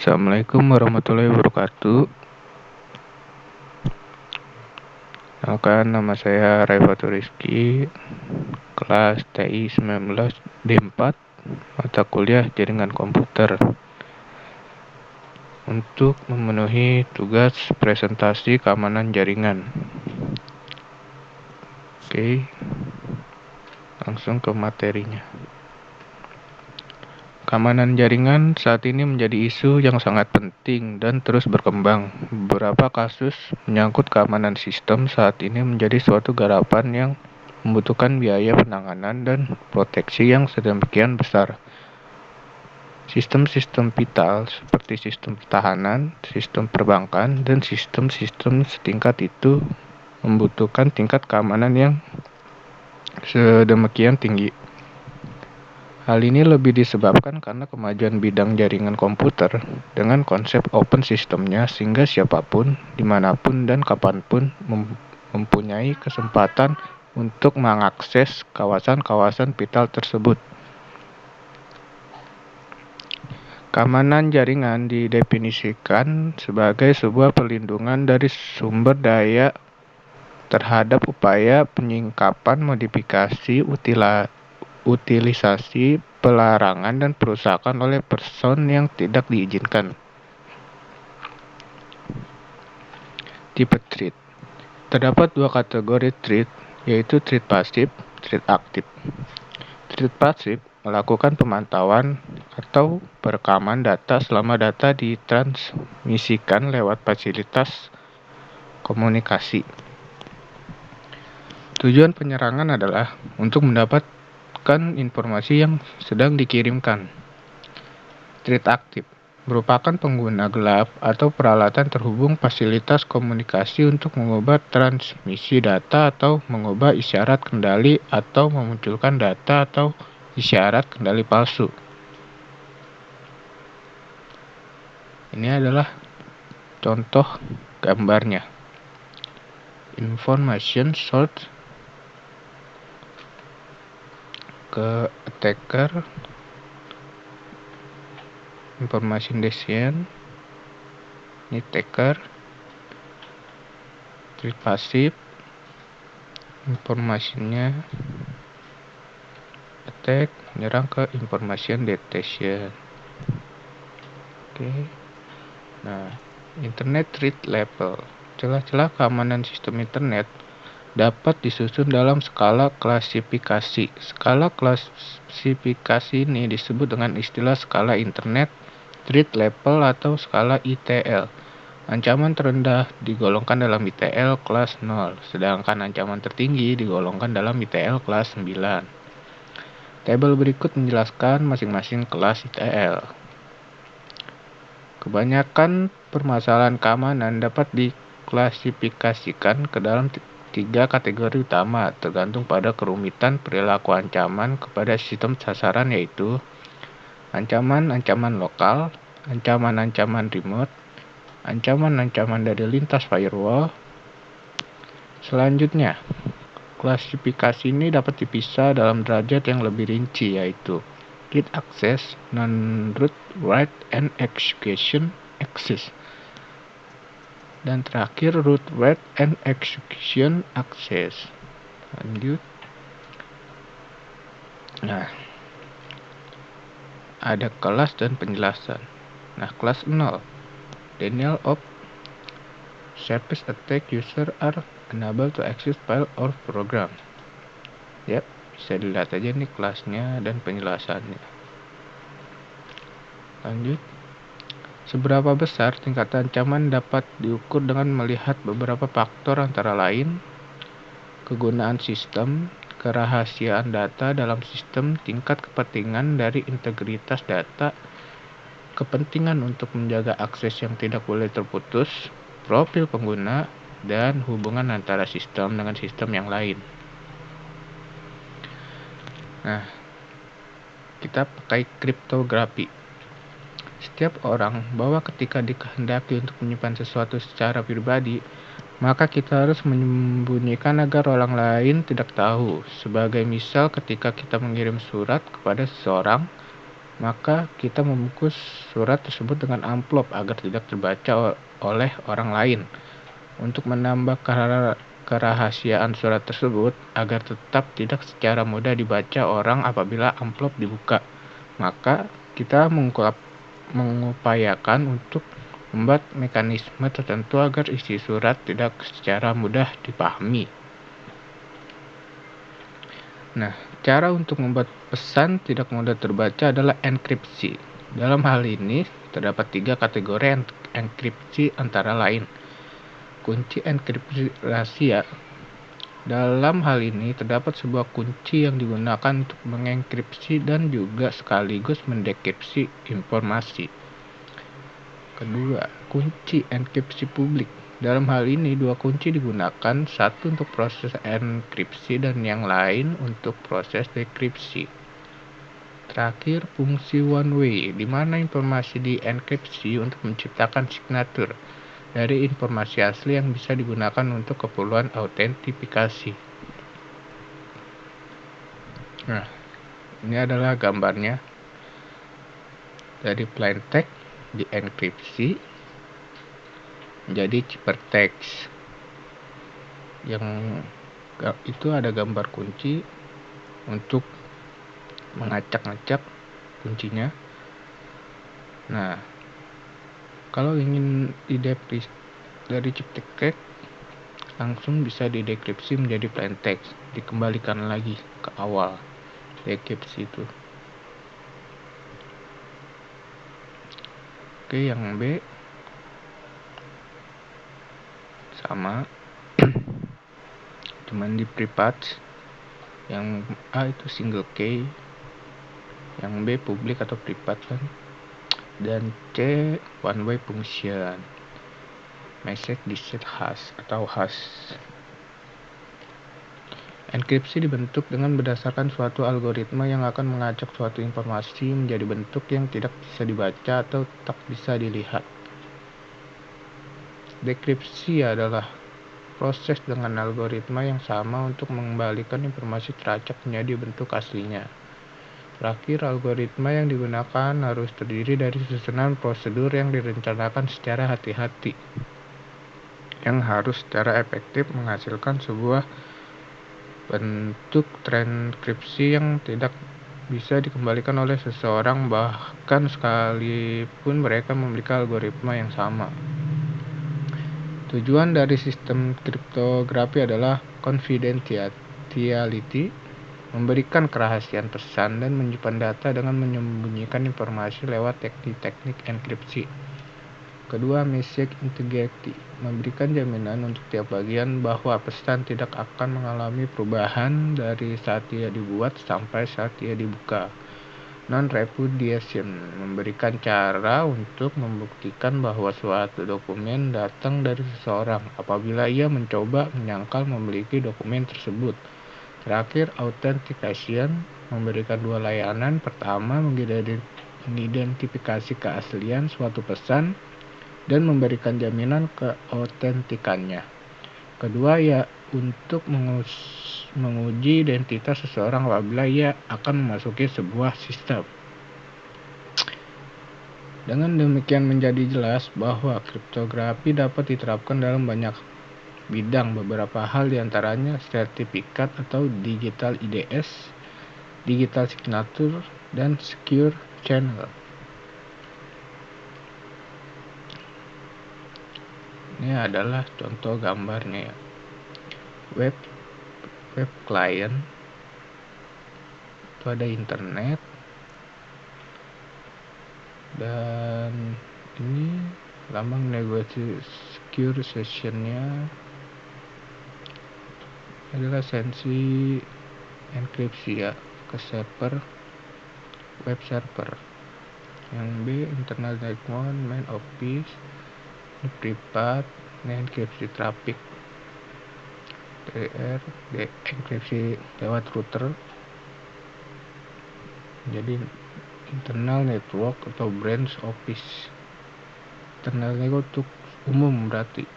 Assalamualaikum warahmatullahi wabarakatuh. Nama saya Raifatul Rizky, kelas TI 19 D4, mata kuliah jaringan komputer. Untuk memenuhi tugas presentasi keamanan jaringan. Oke, langsung ke materinya. Keamanan jaringan saat ini menjadi isu yang sangat penting dan terus berkembang. Beberapa kasus menyangkut keamanan sistem saat ini menjadi suatu garapan yang membutuhkan biaya penanganan dan proteksi yang sedemikian besar. Sistem-sistem vital seperti sistem pertahanan, sistem perbankan, dan sistem-sistem setingkat itu membutuhkan tingkat keamanan yang sedemikian tinggi. Hal ini lebih disebabkan karena kemajuan bidang jaringan komputer dengan konsep open sistemnya sehingga siapapun, dimanapun dan kapanpun mempunyai kesempatan untuk mengakses kawasan-kawasan vital tersebut. Keamanan jaringan didefinisikan sebagai sebuah perlindungan dari sumber daya terhadap upaya penyingkapan, modifikasi, utilisasi, pelarangan, dan perusakan oleh person yang tidak diizinkan. Tipe threat. Terdapat dua kategori threat, yaitu threat pasif, threat aktif. Threat pasif melakukan pemantauan atau perekaman data selama data ditransmisikan lewat fasilitas komunikasi. Tujuan penyerangan adalah untuk mendapatkan informasi yang sedang dikirimkan. Threat aktif merupakan pengguna gelap atau peralatan terhubung fasilitas komunikasi untuk mengubah transmisi data atau mengubah isyarat kendali atau memunculkan data atau isyarat kendali palsu. Ini adalah contoh gambarnya. Information source ke attacker, information descent, ini attacker, threat pasif, informasinya attack, menyerang ke information detection. Oke. Nah, internet threat level. Celah-celah keamanan sistem internet dapat disusun dalam skala klasifikasi. Skala klasifikasi ini disebut dengan istilah skala internet threat level atau skala ITL. Ancaman terendah digolongkan dalam ITL kelas 0, sedangkan ancaman tertinggi digolongkan dalam ITL kelas 9. Tabel berikut menjelaskan masing-masing kelas ITL. Kebanyakan permasalahan keamanan dapat diklasifikasikan ke dalam tiga kategori utama, tergantung pada kerumitan perilaku ancaman kepada sistem sasaran, yaitu ancaman-ancaman lokal, ancaman-ancaman remote, ancaman-ancaman dari lintas firewall. Selanjutnya, klasifikasi ini dapat dipisah dalam derajat yang lebih rinci, yaitu read access, non-root write, and execution access. Dan terakhir root write and execution access. Lanjut. Nah, ada kelas dan penjelasan. Nah, kelas 0, denial of service attack, user are unable to access file or program. Yap, bisa dilihat aja nih kelasnya dan penjelasannya. Lanjut. Seberapa besar tingkat ancaman dapat diukur dengan melihat beberapa faktor, antara lain kegunaan sistem, kerahasiaan data dalam sistem, tingkat kepentingan dari integritas data, kepentingan untuk menjaga akses yang tidak boleh terputus, profil pengguna, dan hubungan antara sistem dengan sistem yang lain. Nah, kita pakai kriptografi. Setiap orang bahwa ketika dikehendaki untuk menyimpan sesuatu secara pribadi, maka kita harus menyembunyikan agar orang lain tidak tahu. Sebagai misal, ketika kita mengirim surat kepada seseorang, maka kita membungkus surat tersebut dengan amplop agar tidak terbaca oleh orang lain. Untuk menambah kerahasiaan surat tersebut agar tetap tidak secara mudah dibaca orang apabila amplop dibuka, maka kita mengupayakan untuk membuat mekanisme tertentu agar isi surat tidak secara mudah dipahami. Nah, cara untuk membuat pesan tidak mudah terbaca adalah enkripsi. Dalam hal ini, terdapat 3 kategori enkripsi antara lain. Kunci enkripsi rahasia. Dalam hal ini, terdapat sebuah kunci yang digunakan untuk mengenkripsi dan juga sekaligus mendekripsi informasi. Kedua, kunci enkripsi publik. Dalam hal ini, 2 kunci digunakan, satu untuk proses enkripsi dan yang lain untuk proses dekripsi. Terakhir, fungsi one way, di mana informasi dienkripsi untuk menciptakan signatur dari informasi asli yang bisa digunakan untuk keperluan autentifikasi. Nah, ini adalah gambarnya dari plain text dienkripsi menjadi ciphertext. Yang itu ada gambar kunci untuk mengacak-ngacak kuncinya. Nah, kalau ingin didekripsi dari ciphertext langsung bisa didekripsi menjadi plain text, dikembalikan lagi ke awal dekripsi itu. Oke, yang B sama cuman di private. Yang A itu single key, yang B public atau private kan, dan C one way function, message digit hash atau hash. Enkripsi dibentuk dengan berdasarkan suatu algoritma yang akan mengacak suatu informasi menjadi bentuk yang tidak bisa dibaca atau tak bisa dilihat. Dekripsi adalah proses dengan algoritma yang sama untuk mengembalikan informasi teracak menjadi bentuk aslinya. Terakhir, algoritma yang digunakan harus terdiri dari susunan prosedur yang direncanakan secara hati-hati, yang harus secara efektif menghasilkan sebuah bentuk transkripsi yang tidak bisa dikembalikan oleh seseorang, bahkan sekalipun mereka memiliki algoritma yang sama. Tujuan dari sistem kriptografi adalah confidentiality, memberikan kerahasiaan pesan, dan menyimpan data dengan menyembunyikan informasi lewat teknik-teknik enkripsi. Kedua, message integrity, memberikan jaminan untuk tiap bagian bahwa pesan tidak akan mengalami perubahan dari saat ia dibuat sampai saat ia dibuka. Non-repudiation, memberikan cara untuk membuktikan bahwa suatu dokumen datang dari seseorang apabila ia mencoba menyangkal memiliki dokumen tersebut. Terakhir, authentication, memberikan 2 layanan. Pertama, mengidentifikasi keaslian suatu pesan dan memberikan jaminan keautentikannya. Kedua, untuk menguji identitas seseorang apabila ia akan memasuki sebuah sistem. Dengan demikian menjadi jelas bahwa kriptografi dapat diterapkan dalam banyak bidang. Beberapa hal diantaranya sertifikat atau digital IDS, digital signature, dan secure channel. Ini adalah contoh gambarnya ya. Web client itu ada internet, dan ini lambang negosiasi secure sessionnya adalah sensi enkripsi ya ke server, web server. Yang B internal network main office, ini privat, ini enkripsi traffic. TR enkripsi lewat router, jadi internal network atau branch office. Internal network untuk umum berarti.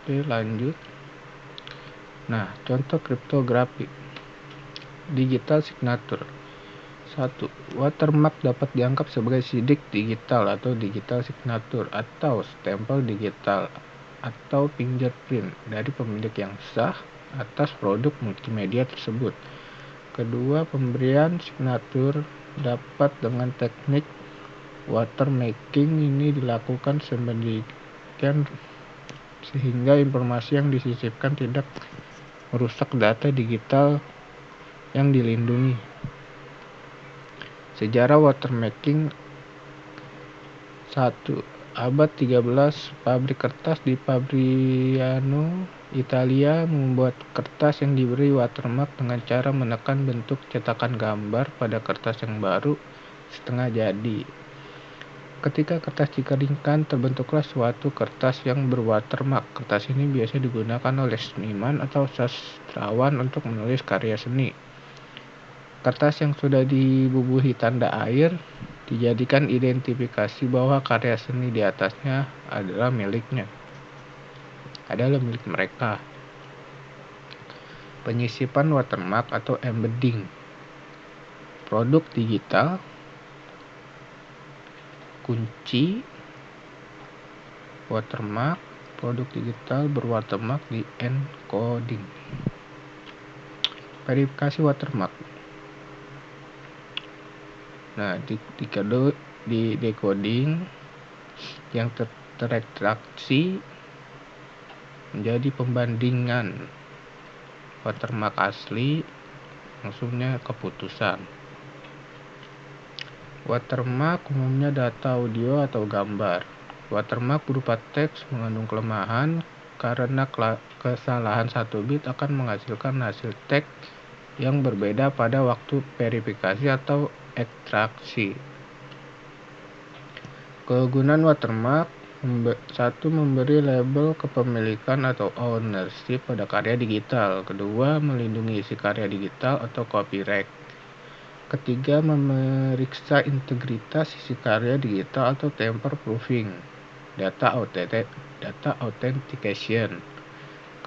Oke, lanjut. Nah, contoh kriptografi. Digital signature. 1. Watermark dapat dianggap sebagai sidik digital atau digital signature atau stempel digital atau fingerprint dari pemilik yang sah atas produk multimedia tersebut. Kedua, pemberian signature dapat dengan teknik watermarking ini dilakukan sedemikian sehingga informasi yang disisipkan tidak merusak data digital yang dilindungi. Sejarah watermarking. 1. Abad 13, pabrik kertas di Fabriano, Italia membuat kertas yang diberi watermark dengan cara menekan bentuk cetakan gambar pada kertas yang baru setengah jadi. Ketika kertas dikeringkan, terbentuklah suatu kertas yang berwatermark. Kertas ini biasa digunakan oleh seniman atau sastrawan untuk menulis karya seni. Kertas yang sudah dibubuhi tanda air dijadikan identifikasi bahwa karya seni di atasnya adalah milik mereka. Penyisipan watermark atau embedding. Produk digital, kunci, watermark, produk digital berwatermark di encoding. Verifikasi watermark. Nah, di decoding yang terekstraksi menjadi pembandingan watermark asli, maksudnya keputusan. Watermark umumnya data audio atau gambar. Watermark berupa teks mengandung kelemahan karena kesalahan 1 bit akan menghasilkan hasil teks yang berbeda pada waktu verifikasi atau ekstraksi. Kegunaan watermark. 1. Memberi label kepemilikan atau ownership pada karya digital. 2. Melindungi isi karya digital atau copyright. 3. Memeriksa integritas isi karya digital atau tamper-proofing. Data authentication.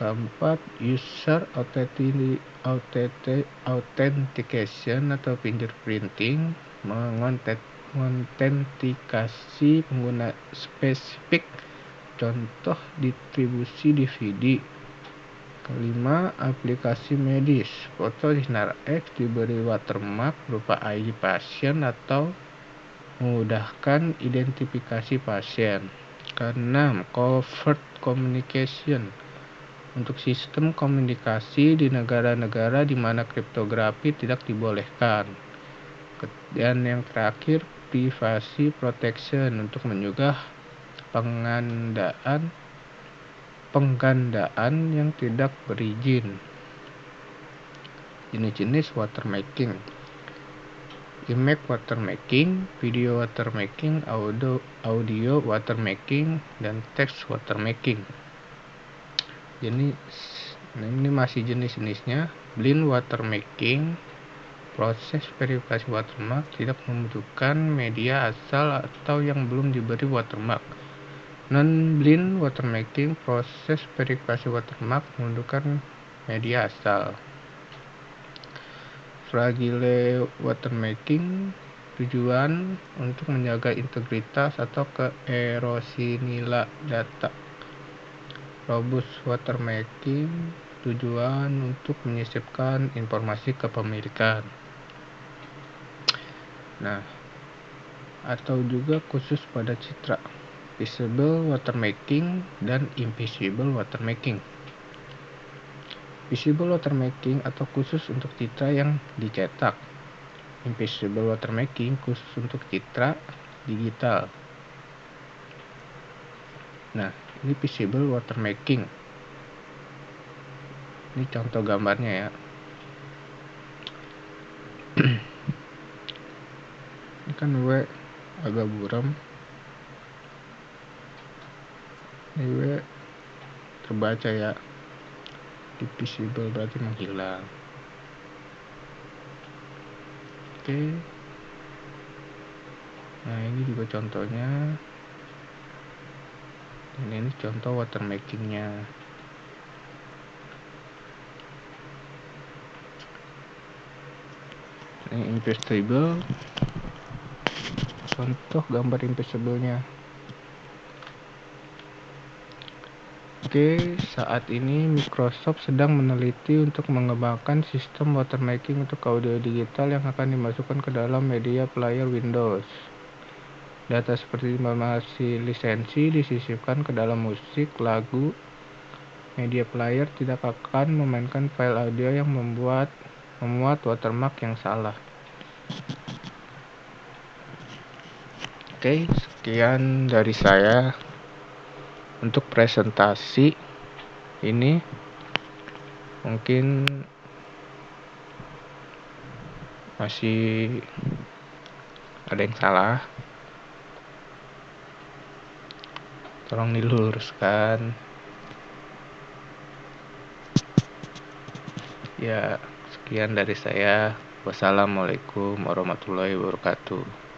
4. User authentication atau fingerprinting, mengotentikasi pengguna spesifik, contoh distribusi DVD. 5. Aplikasi medis. Foto sinar X diberi watermark berupa ID pasien atau memudahkan identifikasi pasien. 6. Covert communication. Untuk sistem komunikasi di negara-negara di mana kriptografi tidak dibolehkan. Dan yang terakhir, privacy protection untuk mencegah penggandaan yang tidak berizin. Jenis-jenis watermarking. Image watermarking, video watermarking, audio watermarking, dan text watermarking. Ini masih jenis-jenisnya. Blind watermarking. Proses verifikasi watermark tidak membutuhkan media asal atau yang belum diberi watermark. Non-blind watermarking. Proses verifikasi watermark membutuhkan media asal. Fragile watermarking. Tujuan untuk menjaga integritas atau keerosi nilai data. Robust watermarking. Tujuan untuk menyisipkan informasi kepemilikan. Nah, atau juga khusus pada citra. Visible watermarking dan invisible watermarking. Visible watermarking atau khusus untuk citra yang dicetak. Invisible watermarking khusus untuk citra digital. Nah, ini visible watermarking. Ini contoh gambarnya ya. Ini kan W agak buram. Ini W terbaca ya. Invisible berarti menghilang. Oke. Nah, ini juga contohnya. Ini contoh watermarkingnya. Ini invisible, contoh gambar invisible-nya. Oke, saat ini Microsoft sedang meneliti untuk mengembangkan sistem watermarking untuk audio digital yang akan dimasukkan ke dalam media player Windows. Data seperti informasi lisensi disisipkan ke dalam musik, lagu. Media player tidak akan memainkan file audio yang memuat watermark yang salah. Oke, sekian dari saya untuk presentasi ini. Mungkin masih ada yang salah, tolong diluruskan. Ya, sekian dari saya. Wassalamualaikum warahmatullahi wabarakatuh.